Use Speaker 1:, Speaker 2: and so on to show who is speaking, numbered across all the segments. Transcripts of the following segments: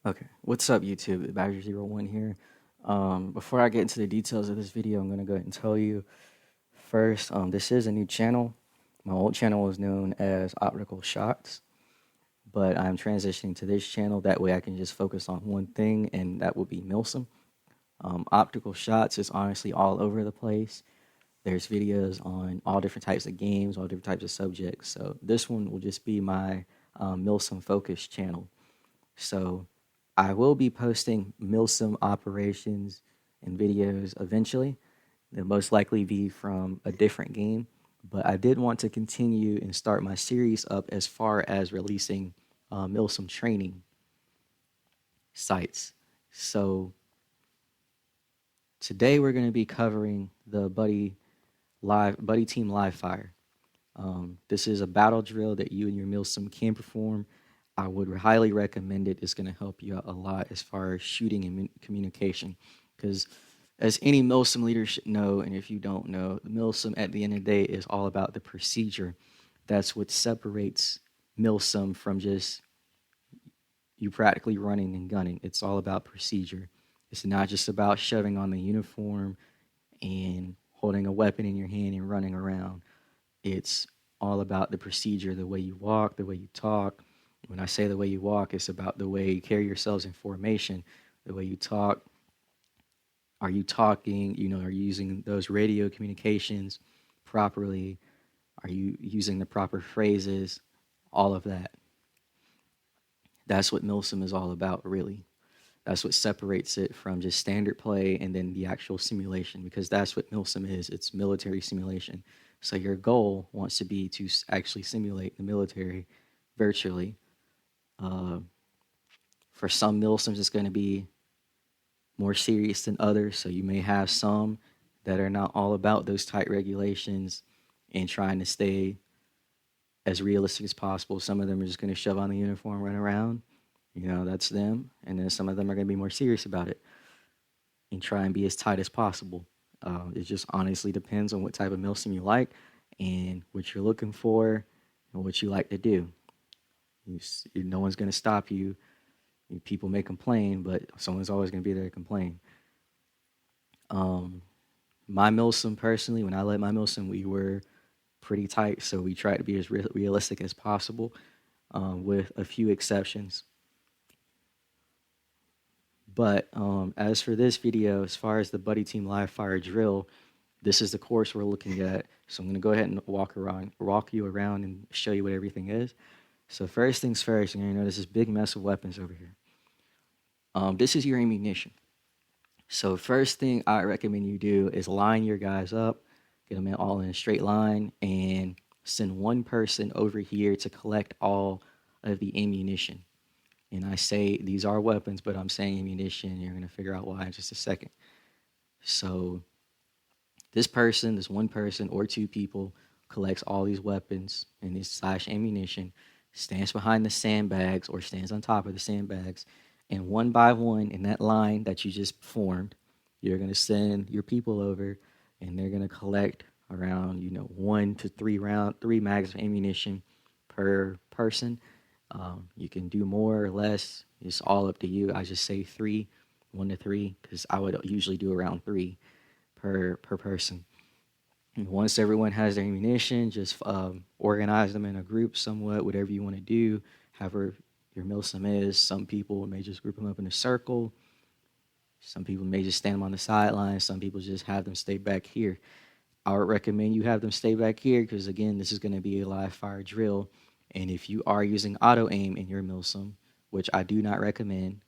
Speaker 1: Okay, what's up YouTube? Badger01 here. Before I get into the details of this video, I'm going to go ahead and tell you first, this is a new channel. My old channel was known as Optical Shots, but I'm transitioning to this channel. That way I can just focus on one thing, and that would be MILSIM. Optical Shots is honestly all over the place. There's videos on all different types of games, all different types of subjects. So this one will just be my MILSIM focused channel. So I will be posting MILSIM operations and videos eventually. They'll most likely be from a different game, but I did want to continue and start my series up as far as releasing MILSIM training sites. So today we're going to be covering the Buddy Team Live Fire. This is a battle drill that you and your MILSIM can perform. I would highly recommend it. It's going to help you out a lot as far as shooting and communication. Because as any MILSIM leader should know, and if you don't know, the MILSIM at the end of the day is all about the procedure. That's what separates MILSIM from just you practically running and gunning. It's all about procedure. It's not just about shoving on the uniform and holding a weapon in your hand and running around. It's all about the procedure, the way you walk, the way you talk. When I say the way you walk, it's about the way you carry yourselves in formation, the way you talk. Are you talking, are you using those radio communications properly? Are you using the proper phrases? All of that. That's what MILSIM is all about, really. That's what separates it from just standard play and then the actual simulation, because that's what MILSIM is. It's military simulation. So your goal wants to be to actually simulate the military virtually. For some MILSIMs, it's going to be more serious than others. So you may have some that are not all about those tight regulations and trying to stay as realistic as possible. Some of them are just going to shove on the uniform, run around. That's them. And then some of them are going to be more serious about it and try and be as tight as possible. It just honestly depends on what type of MILSIM you like and what you're looking for and what you like to do. No one's going to stop you. People may complain, but someone's always going to be there to complain. My MILSIM personally, when I led my MILSIM, we were pretty tight, so we tried to be as realistic as possible, with a few exceptions. But as for this video, as far as the Buddy Team Live Fire drill, this is the course we're looking at. So I'm going to go ahead and walk you around and show you what everything is. So first things first, you're going to notice this big mess of weapons over here. This is your ammunition. So first thing I recommend you do is line your guys up, get them all in a straight line, and send one person over here to collect all of the ammunition. And I say these are weapons, but I'm saying ammunition. You're going to figure out why in just a second. So this one person or two people collects all these weapons and this / ammunition, stands behind the sandbags or stands on top of the sandbags, and one by one in that line that you just formed, you're going to send your people over, and they're going to collect around 1 to 3 mags of ammunition per person. You can do more or less. It's all up to you. I just say 1 to 3, because I would usually do around 3 per person. And once everyone has their ammunition, just organize them in a group somewhat, whatever you want to do, however your MILSIM is. Some people may just group them up in a circle. Some people may just stand them on the sidelines. Some people just have them stay back here. I would recommend you have them stay back here because, again, this is going to be a live fire drill. And if you are using auto aim in your MILSIM, which I do not recommend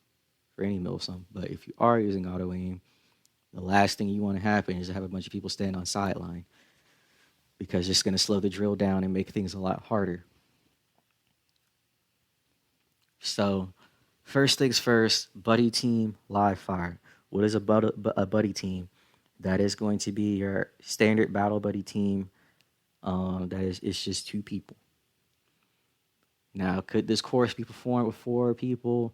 Speaker 1: for any MILSIM, but if you are using auto aim, the last thing you want to happen is to have a bunch of people stand on sideline, because it's going to slow the drill down and make things a lot harder. So first things first, buddy team live fire. What is a buddy team? That is going to be your standard battle buddy team. It's just 2 people. Now, could this course be performed with 4 people,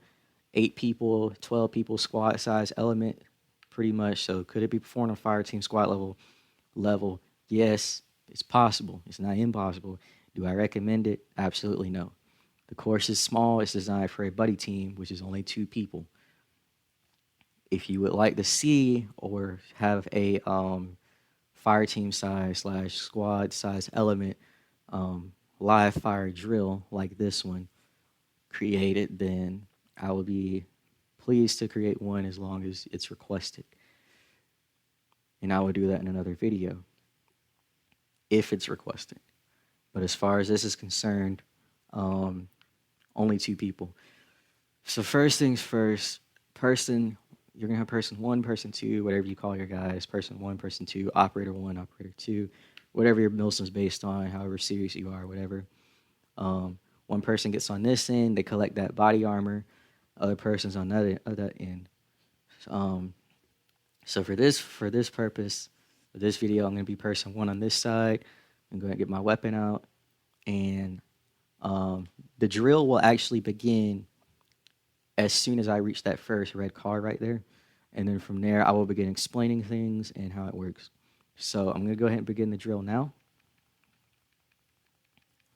Speaker 1: 8 people, 12 people, squad size element? Pretty much. So could it be performed on fire team squad level? Yes, it's possible. It's not impossible. Do I recommend it? Absolutely no. The course is small. It's designed for a buddy team, which is only 2 people. If you would like to see or have a fire team size / squad size element live fire drill like this one created, then I would be pleased to create one as long as it's requested. And I will do that in another video if it's requested. But as far as this is concerned, only 2 people. So first things first, you're gonna have person 1, person 2, whatever you call your guys, person 1, person 2, operator 1, operator 2, whatever your MILSIM's based on, however serious you are, whatever. One person gets on this end, they collect that body armor. Other person's on that end. So for this purpose, for this video, I'm gonna be person 1 on this side. I'm gonna get my weapon out, and the drill will actually begin as soon as I reach that first red car right there. And then from there, I will begin explaining things and how it works. So I'm going to go ahead and begin the drill now.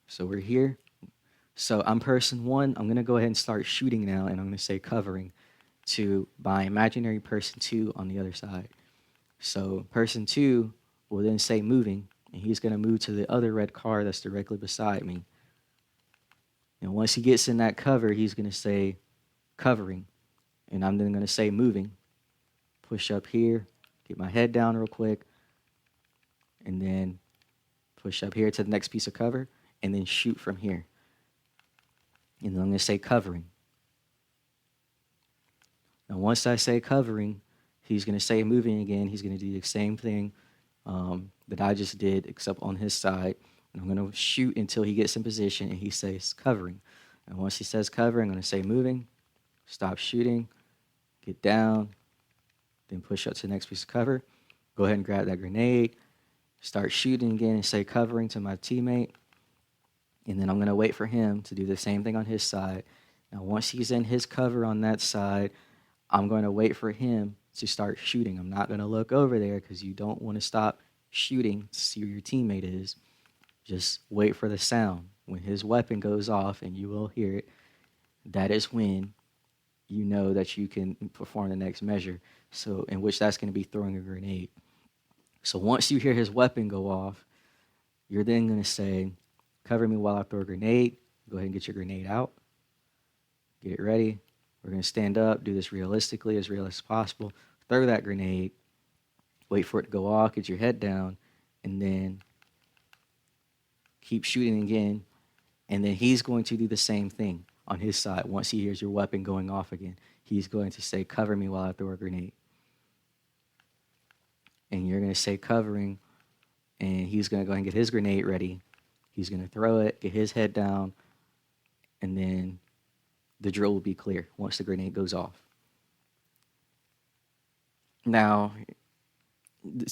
Speaker 1: So we're here. So I'm person 1. I'm going to go ahead and start shooting now, and I'm going to say covering to my imaginary person 2 on the other side. So person 2 will then say moving, and he's going to move to the other red car that's directly beside me. And once he gets in that cover, he's going to say covering, and I'm then going to say moving. Push up here, get my head down real quick, and then push up here to the next piece of cover, and then shoot from here. And then I'm going to say covering. Now once I say covering, he's going to say moving again. He's going to do the same thing that I just did, except on his side. And I'm going to shoot until he gets in position and he says covering. And once he says covering, I'm going to say moving, stop shooting, get down, then push up to the next piece of cover. Go ahead and grab that grenade, start shooting again and say covering to my teammate. And then I'm going to wait for him to do the same thing on his side. Now once he's in his cover on that side, I'm going to wait for him to start shooting. I'm not going to look over there because you don't want to stop shooting to see where your teammate is. Just wait for the sound. When his weapon goes off, and you will hear it, that is when you know that you can perform the next measure. So in which that's going to be throwing a grenade. So once you hear his weapon go off, you're then going to say, cover me while I throw a grenade. Go ahead and get your grenade out. Get it ready. We're going to stand up, do this realistically, as real as possible. Throw that grenade. Wait for it to go off. Get your head down. And then keep shooting again. And then he's going to do the same thing on his side. Once he hears your weapon going off again, he's going to say, cover me while I throw a grenade. And you're going to say covering, and he's going to go ahead and get his grenade ready. He's going to throw it, get his head down, and then the drill will be clear once the grenade goes off. Now,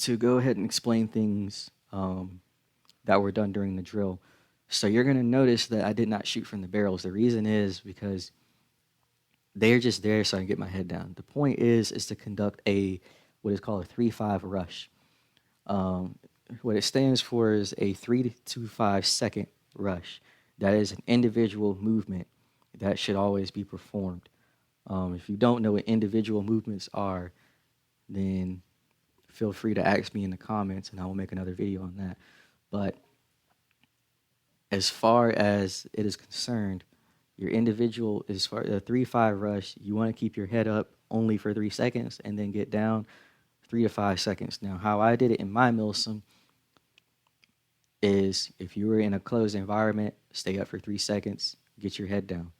Speaker 1: to go ahead and explain things that were done during the drill. So you're going to notice that I did not shoot from the barrels. The reason is because they're just there so I can get my head down. The point is to conduct what is called a 3-5 rush. What it stands for is a 3 to 5 second rush. That is an individual movement that should always be performed. If you don't know what individual movements are, then feel free to ask me in the comments and I will make another video on that. But as far as it is concerned, your individual, as far as a 3-5 rush, you want to keep your head up only for 3 seconds and then get down 3 to 5 seconds. Now, how I did it in my MILSIM is if you were in a closed environment, stay up for 3 seconds, get your head down.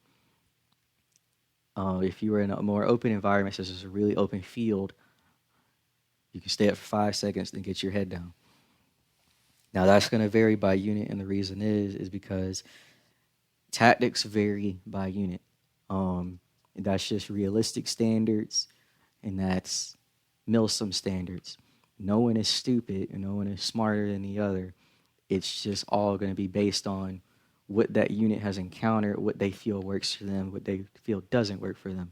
Speaker 1: If you were in a more open environment, such as a really open field, you can stay up for 5 seconds, then get your head down. Now, that's going to vary by unit, and the reason is because tactics vary by unit. That's just realistic standards, and that's MILSIM standards. No one is stupid, and no one is smarter than the other. It's just all going to be based on what that unit has encountered, what they feel works for them, what they feel doesn't work for them.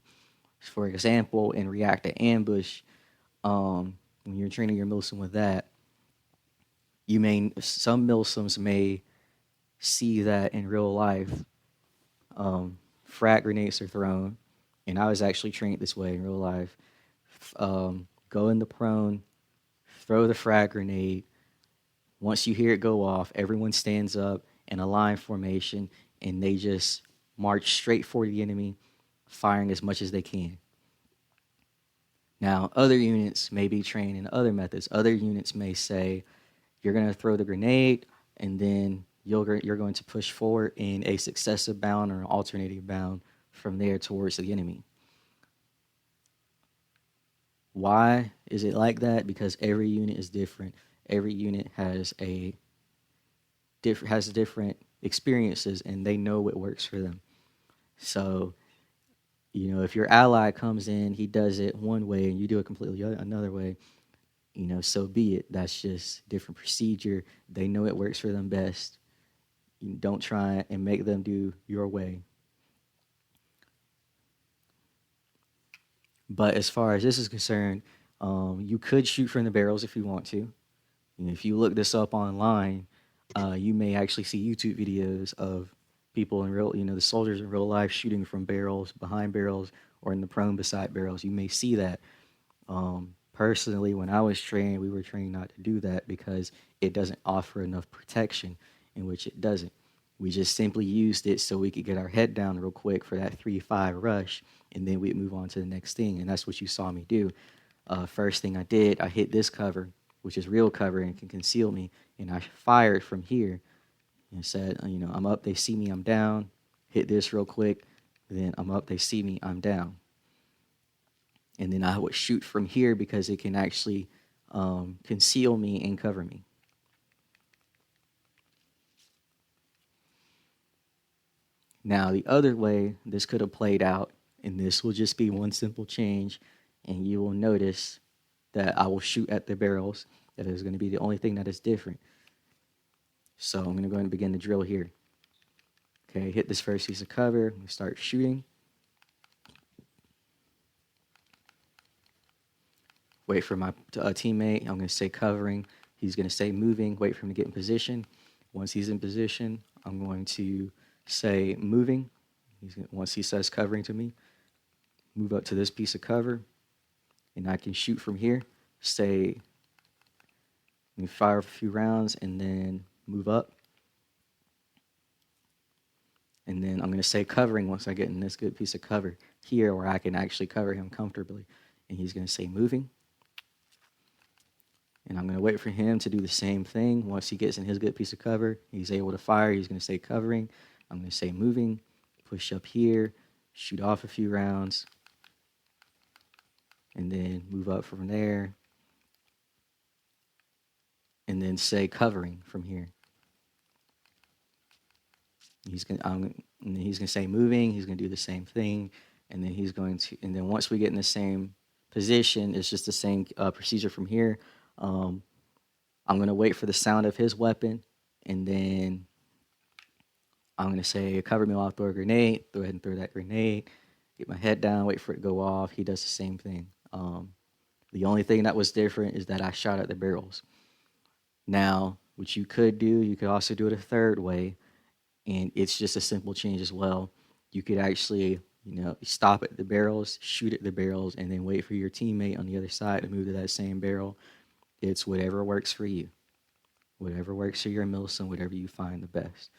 Speaker 1: For example, in React to Ambush, when you're training your MILSIM with that, some MILSIMs may see that in real life frag grenades are thrown, and I was actually trained this way in real life. Go in the prone, throw the frag grenade. Once you hear it go off, everyone stands up in a line formation, and they just march straight for the enemy, firing as much as they can. Now, other units may be trained in other methods. Other units may say, you're going to throw the grenade, and then you're going to push forward in a successive bound or an alternating bound from there towards the enemy. Why is it like that? Because every unit is different. Every unit has different experiences, and they know what works for them. So, if your ally comes in, he does it one way, and you do it completely another way. So be it. That's just different procedure. They know it works for them best. You don't try and make them do your way. But as far as this is concerned, you could shoot from the barrels if you want to. And if you look this up online, you may actually see YouTube videos of people in real, the soldiers in real life shooting from barrels, behind barrels, or in the prone beside barrels. You may see that. Personally, when I was trained, we were trained not to do that because it doesn't offer enough protection, in which it doesn't. We just simply used it so we could get our head down real quick for that 3-5 rush, and then we'd move on to the next thing. And that's what you saw me do. First thing I did, I hit this cover, which is real cover and can conceal me, and I fired from here and said, I'm up, they see me, I'm down. Hit this real quick, then I'm up, they see me, I'm down. And then I would shoot from here because it can actually conceal me and cover me. Now, the other way this could have played out, and this will just be one simple change, and you will notice that I will shoot at the barrels. That is going to be the only thing that is different. So I'm going to go ahead and begin the drill here. Okay, hit this first piece of cover. I'm going to start shooting. Wait for my teammate. I'm going to say covering. He's going to say moving. Wait for him to get in position. Once he's in position, I'm going to say moving. Once he says covering to me, move up to this piece of cover, and I can shoot from here. Say, fire a few rounds, and then move up. And then I'm going to say covering once I get in this good piece of cover here where I can actually cover him comfortably. And he's going to say moving. And I'm going to wait for him to do the same thing. Once he gets in his good piece of cover, he's able to fire. He's going to say covering. I'm going to say moving, push up here, shoot off a few rounds, and then move up from there. And then say covering from here. He's going to say moving. He's going to do the same thing. And then once we get in the same position, it's just the same procedure from here. I'm going to wait for the sound of his weapon, and then I'm going to say, cover me while I throw a grenade. Go ahead and throw that grenade. Get my head down, wait for it to go off. He does the same thing. The only thing that was different is that I shot at the barrels. Now, what you could do, you could also do it a third way, and it's just a simple change as well. You could actually, stop at the barrels, shoot at the barrels, and then wait for your teammate on the other side to move to that same barrel. It's whatever works for you. Whatever works for your MILSIM, whatever you find the best.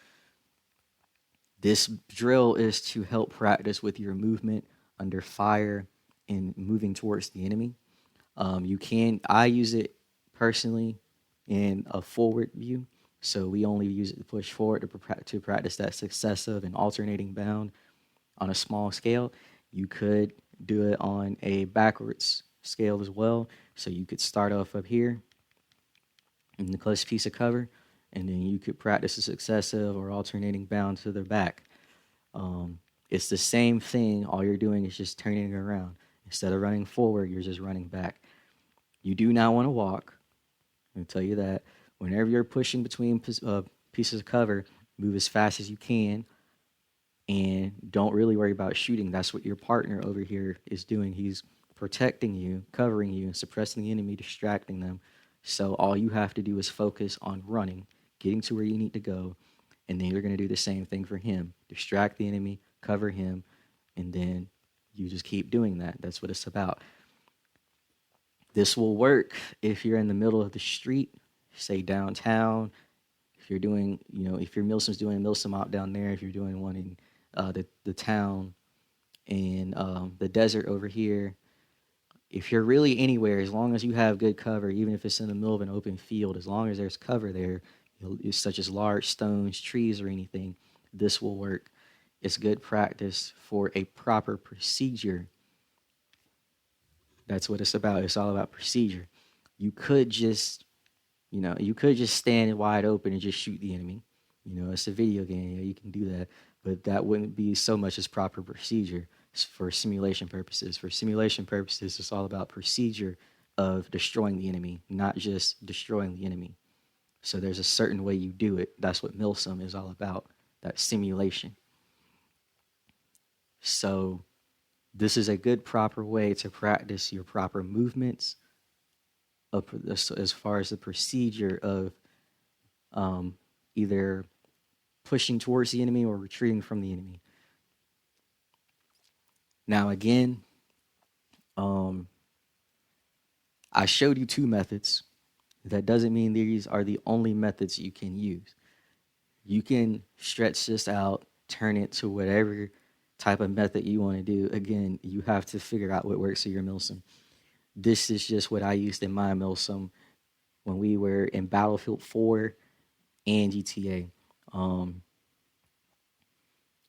Speaker 1: This drill is to help practice with your movement under fire and moving towards the enemy. I use it personally in a forward view. So we only use it to push forward to practice that successive and alternating bound on a small scale. You could do it on a backwards scale as well. So you could start off up here in the close piece of cover, and then you could practice a successive or alternating bound to the back. It's the same thing. All you're doing is just turning it around. Instead of running forward, you're just running back. You do not want to walk. I'll tell you that. Whenever you're pushing between pieces of cover, move as fast as you can, and don't really worry about shooting. That's what your partner over here is doing. He's protecting you, covering you, and suppressing the enemy, distracting them. So all you have to do is focus on running, getting to where you need to go, And then you're going to do the same thing for him. Distract the enemy, cover him, and then you just keep doing that. That's what it's about. This will work if you're in the middle of the street, say downtown. If you're doing, if your Milsim's doing a Milsim out down there, if you're doing one in the town in the desert over here, if you're really anywhere, as long as you have good cover, even if it's in the middle of an open field, as long as there's cover there, such as large stones, trees, or anything, this will work. It's good practice for a proper procedure. That's what it's about. It's all about procedure. You could just, you could just stand wide open and just shoot the enemy. It's a video game. You can do that, but that wouldn't be so much as proper procedure for simulation purposes. For simulation purposes, it's all about procedure of destroying the enemy, not just destroying the enemy. So there's a certain way you do it. That's what MILSIM is all about, that simulation. So this is a good, proper way to practice your proper movements as far as the procedure of either pushing towards the enemy or retreating from the enemy. Now, again, I showed you two methods. That doesn't mean these are the only methods you can use. You can stretch this out, turn it to whatever type of method you want to do. Again, you have to figure out what works for your MILSIM. This is just what I used in my MILSIM when we were in Battlefield 4 and GTA.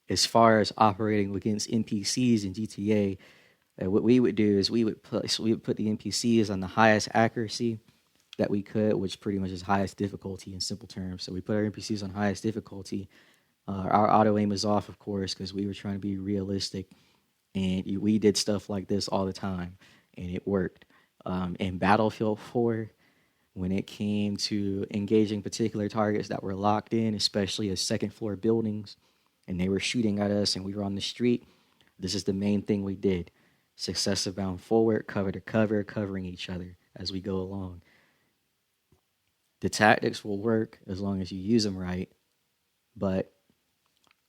Speaker 1: As far as operating against NPCs in GTA, what we would do is we would put the NPCs on the highest accuracy that we could, which pretty much is highest difficulty in simple terms. So we put our NPCs on highest difficulty. Our auto aim is off, of course, because we were trying to be realistic, and we did stuff like this all the time, and it worked. In Battlefield 4, when it came to engaging particular targets that were locked in, especially as second floor buildings, and they were shooting at us and we were on the street, this is the main thing we did. Successive bound forward, cover to cover, covering each other as we go along. The tactics will work as long as you use them right. But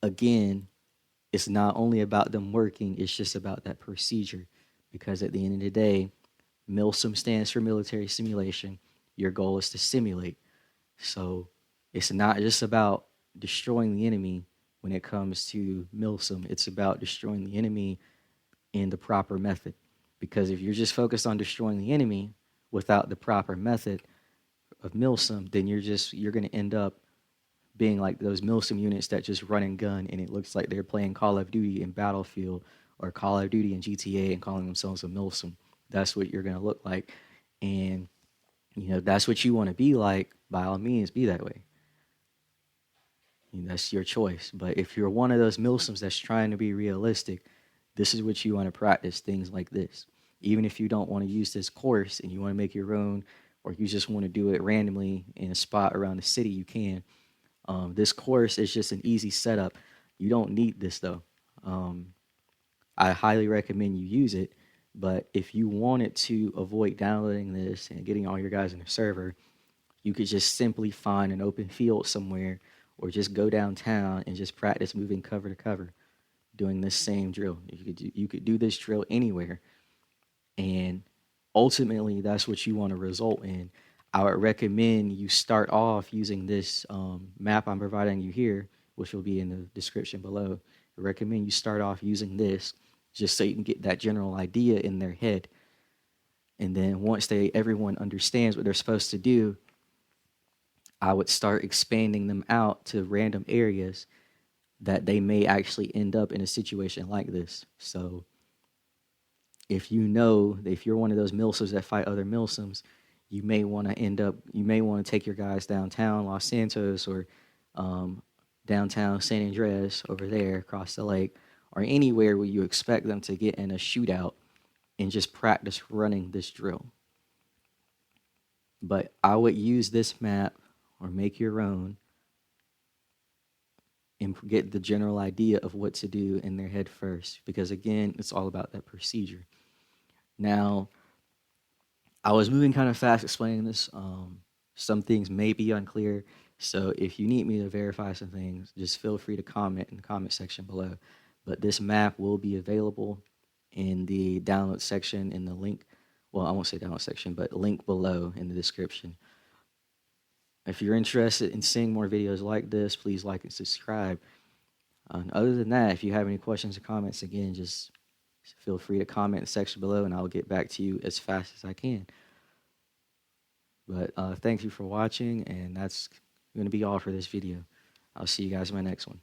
Speaker 1: again, it's not only about them working, it's just about that procedure. Because at the end of the day, MILSIM stands for military simulation. Your goal is to simulate. So it's not just about destroying the enemy when it comes to MILSIM. It's about destroying the enemy in the proper method. Because if you're just focused on destroying the enemy without the proper method of MILSIM, then you're going to end up being like those MILSIM units that just run and gun, and it looks like they're playing Call of Duty in Battlefield or Call of Duty in GTA and calling themselves a MILSIM. That's what you're going to look like. And, that's what you want to be like. By all means, be that way. That's your choice. But if you're one of those MILSIMs that's trying to be realistic, this is what you want to practice, things like this. Even if you don't want to use this course and you want to make your own, or you just want to do it randomly in a spot around the city, you can. This course is just an easy setup. You don't need this, though. I highly recommend you use it. But if you wanted to avoid downloading this and getting all your guys in the server, you could just simply find an open field somewhere or just go downtown and just practice moving cover to cover, doing this same drill. You could do this drill anywhere. And ultimately, that's what you want to result in. I would recommend you start off using this map I'm providing you here, which will be in the description below. I recommend you start off using this just so you can get that general idea in their head. And then once everyone understands what they're supposed to do, I would start expanding them out to random areas that they may actually end up in a situation like this. So if you're one of those MILSIMs that fight other MILSIMs, you may want to take your guys downtown Los Santos or downtown San Andreas over there across the lake, or anywhere where you expect them to get in a shootout and just practice running this drill. But I would use this map or make your own and get the general idea of what to do in their head first, because again, it's all about that procedure. Now, I was moving kind of fast explaining this. Some things may be unclear. So if you need me to verify some things, just feel free to comment in the comment section below. But this map will be available in the download section in the link. Well, I won't say download section, but link below in the description. If you're interested in seeing more videos like this, please like and subscribe. And other than that, if you have any questions or comments, again, just feel free to comment in the section below and I'll get back to you as fast as I can. But thank you for watching, and that's going to be all for this video. I'll see you guys in my next one.